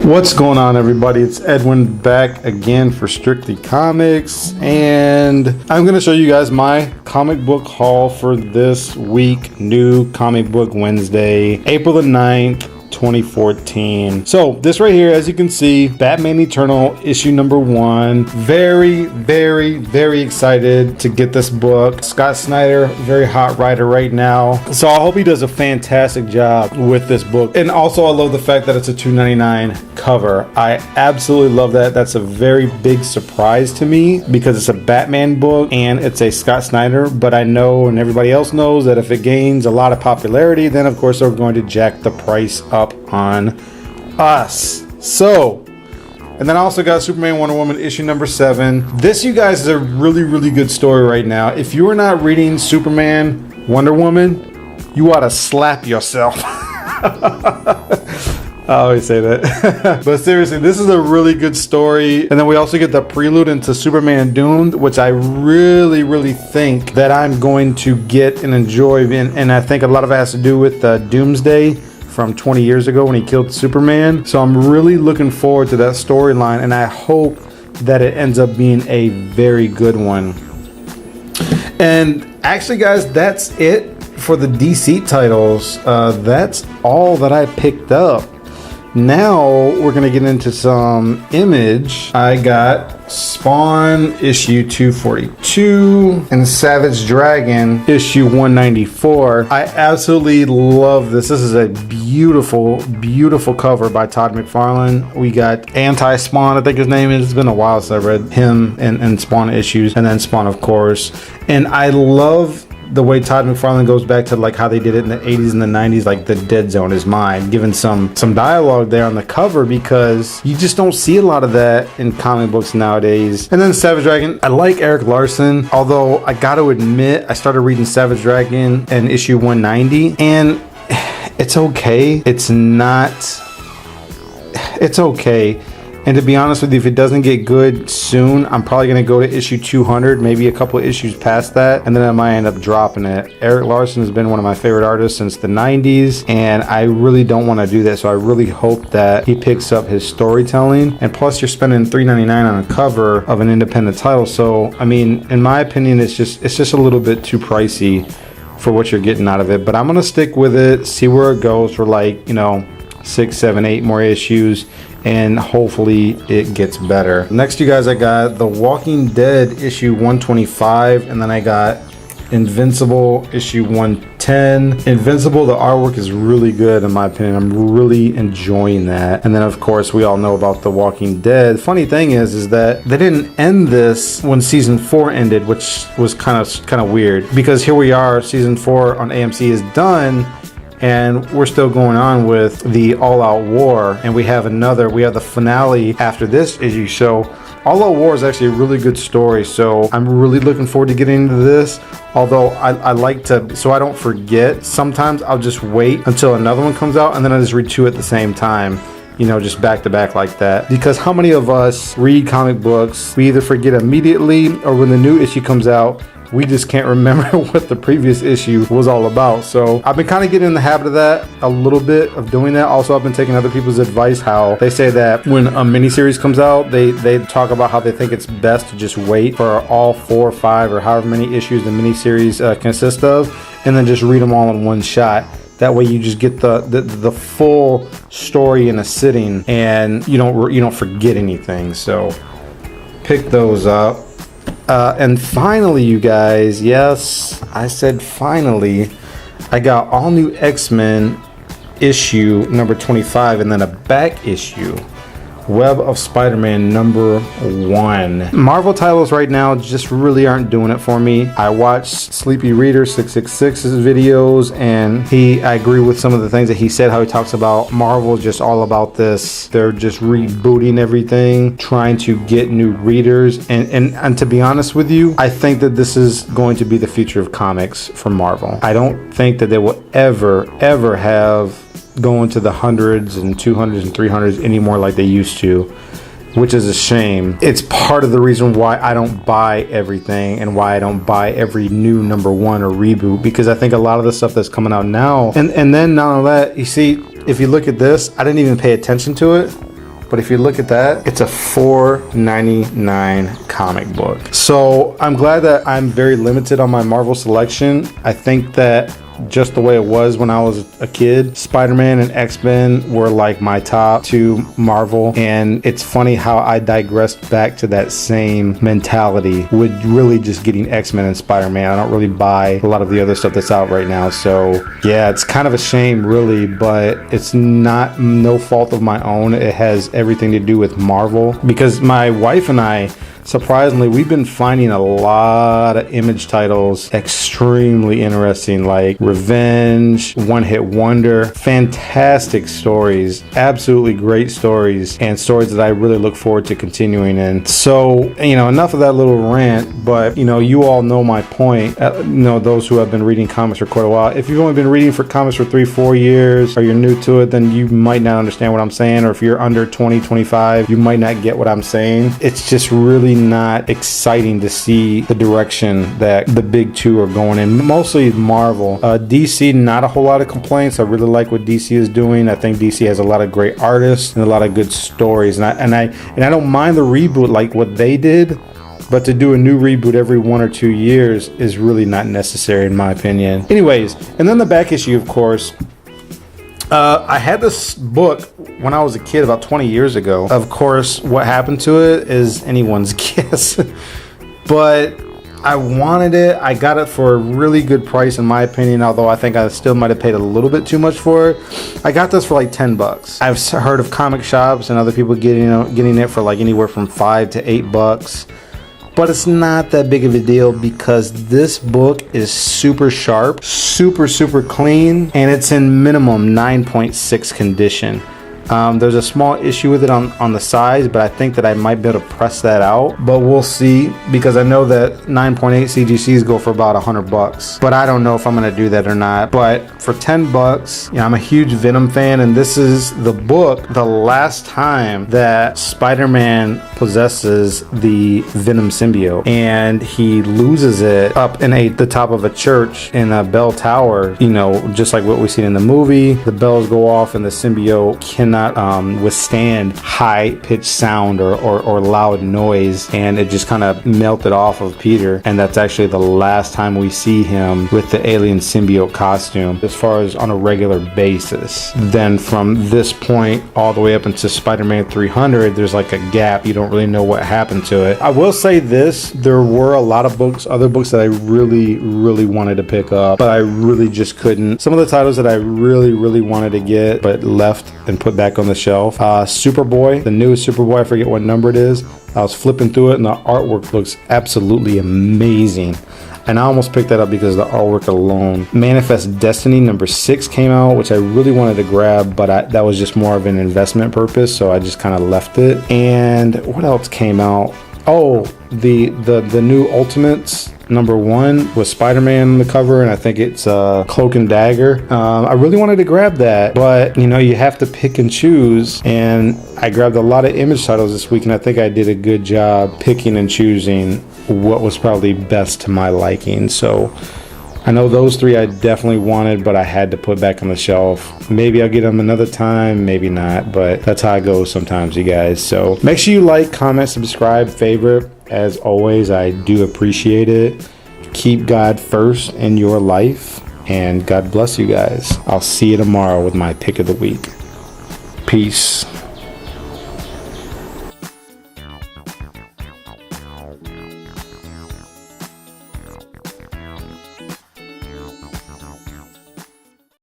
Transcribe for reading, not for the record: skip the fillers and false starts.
What's going on, everybody? It's Edwin back again for Strictly Comics, and I'm going to show you guys my comic book haul for this week, New Comic Book Wednesday, April the 9th, 2014. So this right here, as you can see, Batman Eternal issue number 1. Very excited to get this book. Scott Snyder, very hot writer right now, so I hope he does a fantastic job with this book. And also I love the fact that it's a $2.99 cover. I absolutely love that. That's a very big surprise to me because it's a Batman book and it's a Scott Snyder, but I know and everybody else knows that if it gains a lot of popularity, then of course they're going to jack the price up on us. So, and then I also got Superman Wonder Woman issue number 7. This, you guys, is a really good story right now. If you are not reading Superman Wonder Woman, you ought to slap yourself. I always say that. But seriously, this is a really good story. And then we also get the prelude into Superman Doomed, which I really think that I'm going to get and enjoy. And I think a lot of it has to do with Doomsday from 20 years ago when he killed Superman. So I'm really looking forward to that storyline, and I hope that it ends up being a very good one. And actually, guys, that's it for the DC titles. That's all that I picked up. Now we're gonna get into some Image. I got Spawn issue 242 and Savage Dragon issue 194. I absolutely love this. This is a beautiful cover by Todd McFarlane. We got Anti-Spawn, I think his name is. It's been a while since I read him and Spawn issues, and then Spawn, of course. And I love the way Todd McFarlane goes back to like how they did it in the 80s and the 90s, like the dead zone is mine, giving some dialogue there on the cover, because you just don't see a lot of that in comic books nowadays. And then Savage Dragon, I like Erik Larsen, although I gotta admit I started reading Savage Dragon in issue 190 and it's okay. It's okay. And to be honest with you, if it doesn't get good soon, I'm probably going to go to issue 200, maybe a couple of issues past that, and then I might end up dropping it. Erik Larsen has been one of my favorite artists since the 90s, and I really don't want to do that, so I really hope that he picks up his storytelling. And plus, you're spending $3.99 on a cover of an independent title, so, I mean, in my opinion, it's just a little bit too pricey for what you're getting out of it. But I'm going to stick with it, see where it goes for like, 6, 7, 8 more issues, and hopefully it gets better. Next, you guys, I got The Walking Dead issue 125, and then I got Invincible issue 110. Invincible, the artwork is really good in my opinion. I'm really enjoying that. And then of course we all know about The Walking Dead. Funny thing is that they didn't end this when season 4 ended, which was kind of weird, because here we are, season 4 on AMC is done, and we're still going on with the All Out War, and we have the finale after this issue. So All Out War is actually a really good story, so I'm really looking forward to getting into this. Although I like to, so I don't forget, sometimes I'll just wait until another one comes out and then I just read 2 at the same time, just back to back like that. Because how many of us read comic books, we either forget immediately, or when the new issue comes out, we just can't remember what the previous issue was all about. So I've been kind of getting in the habit of that, a little bit of doing that. Also, I've been taking other people's advice, how they say that when a miniseries comes out, they talk about how they think it's best to just wait for all 4 or 5 or however many issues the miniseries consists of, and then just read them all in one shot. That way you just get the full story in a sitting, and you don't forget anything. So pick those up. And finally, you guys, yes, I said finally, I got all new X-Men issue number 25, and then a back issue, Web of Spiderman number 1. Marvel titles right now just really aren't doing it for me. I watched Sleepy Reader 666's videos, and I agree with some of the things that he said, how he talks about Marvel just all about this. They're just rebooting everything, trying to get new readers. And to be honest with you, I think that this is going to be the future of comics for Marvel. I don't think that they will ever have go into the hundreds and 200s and 300s anymore like they used to, which is a shame. It's part of the reason why I don't buy everything and why I don't buy every new number 1 or reboot, because I think a lot of the stuff that's coming out now, and then not only that, you see, if you look at this, I didn't even pay attention to it, but if you look at that, it's a $4.99 comic book. So I'm glad that I'm very limited on my Marvel selection. I think that just the way it was when I was a kid, Spider-Man and X-Men were like my top two Marvel, and it's funny how I digressed back to that same mentality with really just getting X-Men and Spider-Man. I don't really buy a lot of the other stuff that's out right now, so yeah, it's kind of a shame really, but it's not no fault of my own. It has everything to do with Marvel, because my wife and I, surprisingly, we've been finding a lot of Image titles extremely interesting, like Revenge, One Hit Wonder, fantastic stories, absolutely great stories, and stories that I really look forward to continuing in. So, you know, enough of that little rant, but, you know, you all know my point. You know, those who have been reading comics for quite a while. If you've only been reading for comics for 3-4 years, or you're new to it, then you might not understand what I'm saying, or if you're under 20-25, you might not get what I'm saying. It's just really not exciting to see the direction that the big two are going in, mostly Marvel. DC, not a whole lot of complaints. I really like what DC is doing. I think DC has a lot of great artists and a lot of good stories, and I don't mind the reboot like what they did, but to do a new reboot every 1 or 2 years is really not necessary in my opinion. Anyways, and then the back issue, of course. I had this book when I was a kid about 20 years ago. Of course, what happened to it is anyone's guess. But I wanted it. I got it for a really good price in my opinion, although I think I still might have paid a little bit too much for it. I got this for like $10. I've heard of comic shops and other people getting it for like anywhere from $5 to $8. But it's not that big of a deal because this book is super sharp, super clean, and it's in minimum 9.6 condition. There's a small issue with it on the size, but I think that I might be able to press that out, but we'll see, because I know that 9.8 CGCs go for about $100, but I don't know if I'm gonna do that or not. But for $10, you know, I'm a huge Venom fan, and this is the book, the last time that Spider-Man possesses the Venom symbiote, and he loses it up in the top of a church in a bell tower, you know, just like what we've seen in the movie. The bells go off and the symbiote cannot withstand high-pitched sound or loud noise, and it just kind of melted off of Peter, and that's actually the last time we see him with the alien symbiote costume as far as on a regular basis. Then from this point all the way up into Spider-Man 300, there's like a gap. You don't really know what happened to it. I will say this, there were a lot of books, other books that I really wanted to pick up, but I really just couldn't. Some of the titles that I really wanted to get but left and put back on the shelf. Superboy, the newest Superboy, I forget what number it is. I was flipping through it and the artwork looks absolutely amazing, and I almost picked that up because of the artwork alone. Manifest Destiny number 6 came out, which I really wanted to grab, but that was just more of an investment purpose, so I just kind of left it. And what else came out? Oh, the new Ultimates number 1 with Spider-Man on the cover, and I think it's Cloak and Dagger. I really wanted to grab that, but you know, you have to pick and choose, and I grabbed a lot of Image titles this week, and I think I did a good job picking and choosing what was probably best to my liking. So I know those 3 I definitely wanted, but I had to put back on the shelf. Maybe I'll get them another time, maybe not, but that's how it goes sometimes, you guys. So make sure you like, comment, subscribe, favorite. As always, I do appreciate it. Keep God first in your life, and God bless you guys. I'll see you tomorrow with my pick of the week. Peace.